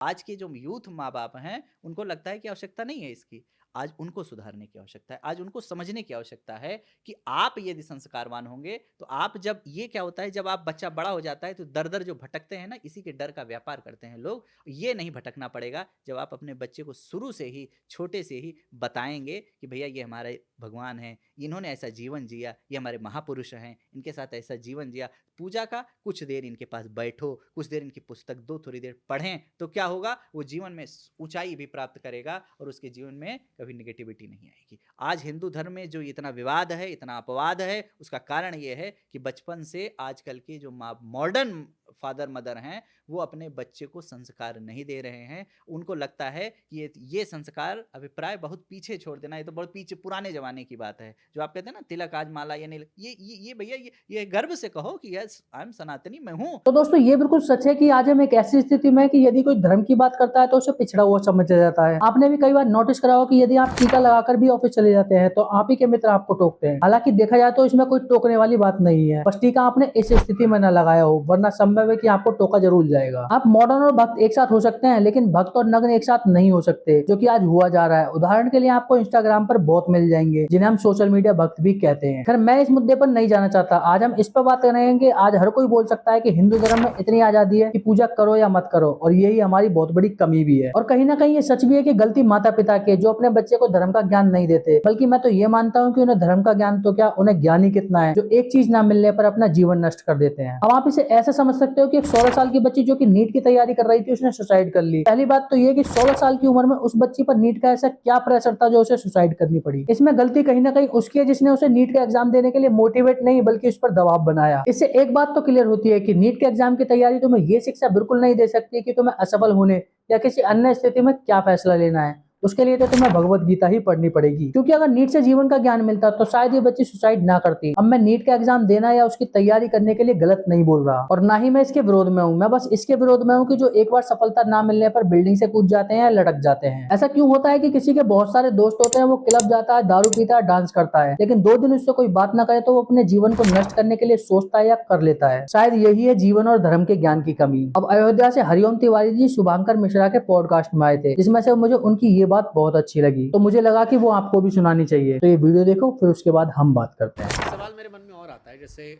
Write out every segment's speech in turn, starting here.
आज के जो यूथ माँ-बाप हैं, उनको लगता है कि आवश्यकता नहीं है इसकी। आज उनको सुधारने की आवश्यकता है। आज उनको समझने की आवश्यकता है कि आप यदि संस्कारवान होंगे, तो आप जब ये क्या होता है जब आप बच्चा बड़ा हो जाता है तो दर-दर जो भटकते हैं ना, इसी के डर का व्यापार करते हैं लोग। ये नहीं भटकना पड़ेगा जब आप अपने बच्चे को शुरू से ही, छोटे से ही बताएँगे कि भैया ये हमारे भगवान हैं, इन्होंने ऐसा जीवन जिया, ये हमारे महापुरुष हैं, इनके साथ ऐसा जीवन जिया। पूजा का कुछ देर इनके पास बैठो, कुछ देर इनकी पुस्तक दो, थोड़ी देर पढ़ें, तो क्या होगा वो जीवन में ऊंचाई भी प्राप्त करेगा और उसके जीवन में कभी निगेटिविटी नहीं आएगी। आज हिंदू धर्म में जो इतना विवाद है, इतना अपवाद है, उसका कारण ये है कि बचपन से आजकल के जो मॉडर्न फादर मदर हैं, वो अपने बच्चे को संस्कार नहीं दे रहे हैं। उनको लगता है कि ये संस्कार अभिप्राय बहुत पीछे छोड़ देना, ये तो बहुत पीछे पुराने जमाने की बात है। जो आप कहते हैं ना तिलक आज माला ये नहीं, ये भैया ये गर्व से कहो कि यस आई एम सनातनी, मैं हूँ। तो दोस्तों ये बिल्कुल सच है कि आज हम एक ऐसी स्थिति में हैं कि यदि कोई धर्म की बात करता है तो उसे पिछड़ा हुआ समझा जाता है। आपने भी कई बार नोटिस करा हो कि यदि आप टीका लगाकर भी ऑफिस चले जाते हैं तो आप ही के मित्र आपको टोकते हैं। हालांकि देखा जाए तो इसमें कोई टोकने वाली बात नहीं है, बस टीका आपने इस स्थिति में न लगाया हो, वरना संभव है कि आपको टोका जरूर जाएगा। आप मॉडर्न और भक्त एक साथ हो सकते हैं, लेकिन भक्त और नग्न एक साथ नहीं हो सकते, जो कि आज हुआ जा रहा है। उदाहरण के लिए आपको इंस्टाग्राम पर बहुत मिल जाएंगे जिन्हें हम सोशल मीडिया भक्त भी कहते हैं। खैर मैं इस मुद्दे पर नहीं जाना चाहता, आज हम इस पर बात करेंगे। आज हर कोई बोल सकता है कि हिंदू धर्म में इतनी आजादी है कि पूजा करो या मत करो, और यही हमारी बहुत बड़ी कमी भी है। और कहीं ना कहीं ये सच भी है कि गलती माता पिता के, जो अपने बच्चे को धर्म का ज्ञान नहीं देते। बल्कि मैं तो ये मानता हूँ कि उन्हें धर्म का ज्ञान तो क्या, उन्हें ज्ञान ही कितना है जो एक चीज ना मिलने पर अपना जीवन नष्ट कर देते हैं। अब आप इसे ऐसे समझ सकते हो कि एक 16 साल की बच्ची जो कि नीट की तैयारी कर रही थी, उसने सुसाइड कर ली। पहली बात तो ये कि 16 साल की उम्र में उस बच्ची पर नीट का ऐसा क्या प्रेशर था जो उसे सुसाइड करनी पड़ी। इसमें गलती कहीं ना कहीं उसकी है, जिसने उसे नीट का एग्जाम देने के लिए मोटिवेट नहीं बल्कि उस पर दबाव बनाया। इससे एक बात तो क्लियर होती है कि नीट के एग्जाम की तैयारी तुम्हें ये शिक्षा बिल्कुल नहीं दे सकती कि तुम्हें असफल होने या किसी अन्य स्थिति में क्या फैसला लेना है। उसके लिए तो तुम्हें भगवत गीता ही पढ़नी पड़ेगी, क्योंकि अगर नीट से जीवन का ज्ञान मिलता तो शायद ये बच्ची सुसाइड ना करती। अब मैं नीट का एग्जाम देना या उसकी तैयारी करने के लिए गलत नहीं बोल रहा, और ना ही मैं इसके विरोध में हूँ। मैं बस इसके विरोध में हूँ कि जो एक बार सफलता ना मिलने पर बिल्डिंग से कूद जाते हैं या लटक जाते हैं। ऐसा क्यों होता है कि किसी के बहुत सारे दोस्त होते हैं, वो क्लब जाता है, दारू पीता है, डांस करता है, लेकिन 2 दिन उससे कोई बात ना करे तो वो अपने जीवन को नष्ट करने के लिए सोचता है या कर लेता है। शायद यही है जीवन और धर्म के ज्ञान की कमी। अब अयोध्या से हरिओम तिवारी जी शुभांकर मिश्रा के पॉडकास्ट में आए थे, जिसमें से मुझे उनकी ये बात बहुत अच्छी लगी, तो मुझे लगा कि वो आपको भी सुनानी चाहिए। तो ये वीडियो देखो, फिर उसके बाद हम बात करते हैं। सवाल मेरे मन में और आता है, जैसे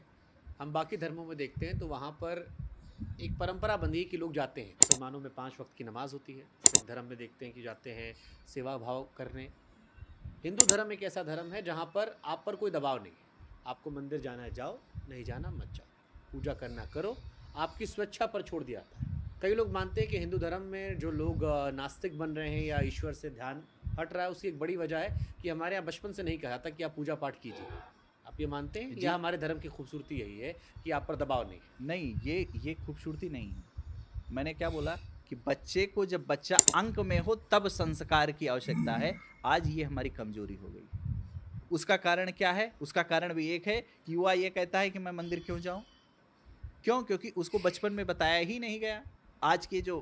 हम बाकी धर्मों में देखते हैं तो वहाँ पर एक परंपरा बंधी है कि लोग जाते हैं। मुसलमानों में 5 वक्त की नमाज होती है, सिख धर्म में देखते हैं कि जाते हैं सेवा भाव करने। हिंदू धर्म एक ऐसा धर्म है जहाँ पर आप पर कोई दबाव नहीं है। आपको मंदिर जाना है जाओ, नहीं जाना मत जाओ, पूजा करना करो, आपकी स्वेच्छा पर छोड़ दिया जाता है। कई लोग मानते हैं कि हिंदू धर्म में जो लोग नास्तिक बन रहे हैं या ईश्वर से ध्यान हट रहा है, उसकी एक बड़ी वजह है कि हमारे यहाँ बचपन से नहीं कहा था कि आप पूजा पाठ कीजिए। आप ये मानते हैं जी या हमारे धर्म की खूबसूरती यही है कि आप पर दबाव नहीं है? नहीं, ये खूबसूरती नहीं है। मैंने क्या बोला कि बच्चे को जब बच्चा अंक में हो तब संस्कार की आवश्यकता है। आज ये हमारी कमजोरी हो गई। उसका कारण क्या है? उसका कारण भी एक है कि युवा ये कहता है कि मैं मंदिर क्यों जाऊं? क्यों? क्योंकि उसको बचपन में बताया ही नहीं गया। आज के जो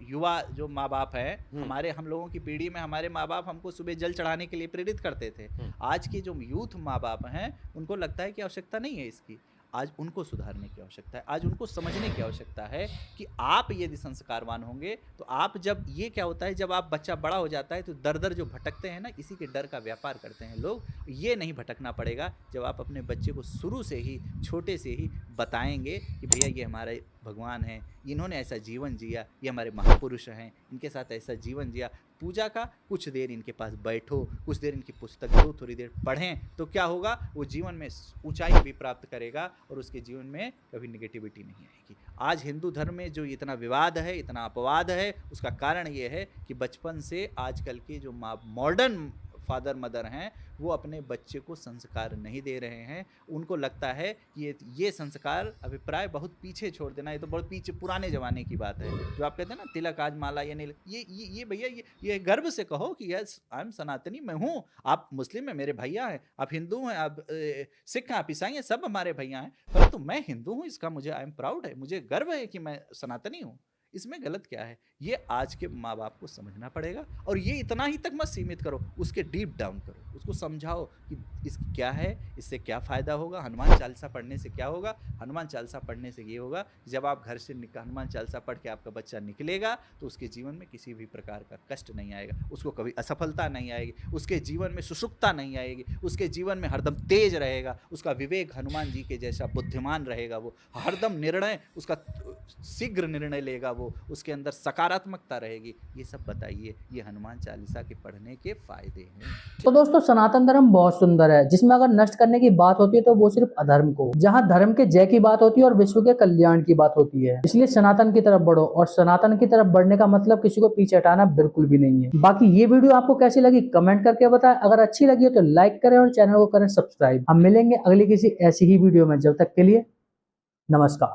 युवा जो माँ बाप है, हमारे हम लोगों की पीढ़ी में हमारे माँ बाप हमको सुबह जल चढ़ाने के लिए प्रेरित करते थे। आज के जो यूथ माँ बाप हैं, उनको लगता है कि आवश्यकता नहीं है इसकी। आज उनको सुधारने की आवश्यकता है। आज उनको समझने की आवश्यकता है कि आप यदि संस्कारवान होंगे, तो आप जब ये क्या होता है जब आप बच्चा बड़ा हो जाता है तो दर-दर जो भटकते हैं ना, इसी के डर का व्यापार करते हैं लोग। ये नहीं भटकना पड़ेगा जब आप अपने बच्चे को शुरू से ही, छोटे से ही बताएँगे कि भैया ये हमारे भगवान हैं, इन्होंने ऐसा जीवन जिया, ये हमारे महापुरुष हैं, इनके साथ ऐसा जीवन जिया। पूजा का कुछ देर इनके पास बैठो, कुछ देर इनकी पुस्तक दो, थोड़ी देर पढ़ें, तो क्या होगा वो जीवन में ऊंचाई भी प्राप्त करेगा और उसके जीवन में कभी निगेटिविटी नहीं आएगी। आज हिंदू धर्म में जो इतना विवाद है, इतना अपवाद है, उसका कारण ये है कि बचपन से आजकल के जो मॉडर्न फादर मदर हैं, वो अपने बच्चे को संस्कार नहीं दे रहे हैं। उनको लगता है कि ये संस्कार अभिप्राय बहुत पीछे छोड़ देना, ये तो बहुत पीछे पुराने ज़माने की बात है। जो आप कहते हैं ना तिलक आज माला ये नहीं, ये भैया ये गर्व से कहो कि यस आई एम सनातनी, मैं हूँ। आप मुस्लिम हैं, मेरे भैया हैं, आप हिंदू हैं, आप सिख हैं, आप ईसाई हैं, सब हमारे भैया हैं, परंतु मैं हिंदू हूँ, इसका मुझे आई एम प्राउड है, मुझे गर्व है कि मैं सनातनी हूँ। इसमें गलत क्या है? ये आज के माँ बाप को समझना पड़ेगा। और ये इतना ही तक मत सीमित करो, उसके डीप डाउन करो, उसको समझाओ कि इसकी क्या है, इससे क्या फ़ायदा होगा, हनुमान चालीसा पढ़ने से क्या होगा। हनुमान चालीसा पढ़ने से ये होगा, जब आप घर से हनुमान चालीसा पढ़ के आपका बच्चा निकलेगा तो उसके जीवन में किसी भी प्रकार का कष्ट नहीं आएगा, उसको कभी असफलता नहीं आएगी, उसके जीवन में सुसुकता नहीं आएगी, उसके जीवन में हरदम तेज रहेगा, उसका विवेक हनुमान जी के जैसा बुद्धिमान रहेगा, वो हरदम निर्णय उसका शीघ्र निर्णय लेगा, वो उसके अंदर सकारात्मकता रहेगी। ये सब बताइए, ये हनुमान चालीसा के पढ़ने के फायदे हैं। तो दोस्तों सनातन धर्म बहुत सुंदर है, जिसमें अगर नष्ट करने की बात होती है तो वो सिर्फ अधर्म को, जहां धर्म के जय की बात होती है और विश्व के कल्याण की बात होती है। इसलिए सनातन की तरफ बढ़ो, और सनातन की तरफ बढ़ने का मतलब किसी को पीछे हटाना बिल्कुल भी नहीं है। बाकी ये वीडियो आपको कैसी लगी कमेंट करके बताएं, अगर अच्छी लगी हो तो लाइक करें और चैनल को करें सब्सक्राइब। हम मिलेंगे अगली किसी ऐसी ही वीडियो में, जब तक के लिए नमस्कार।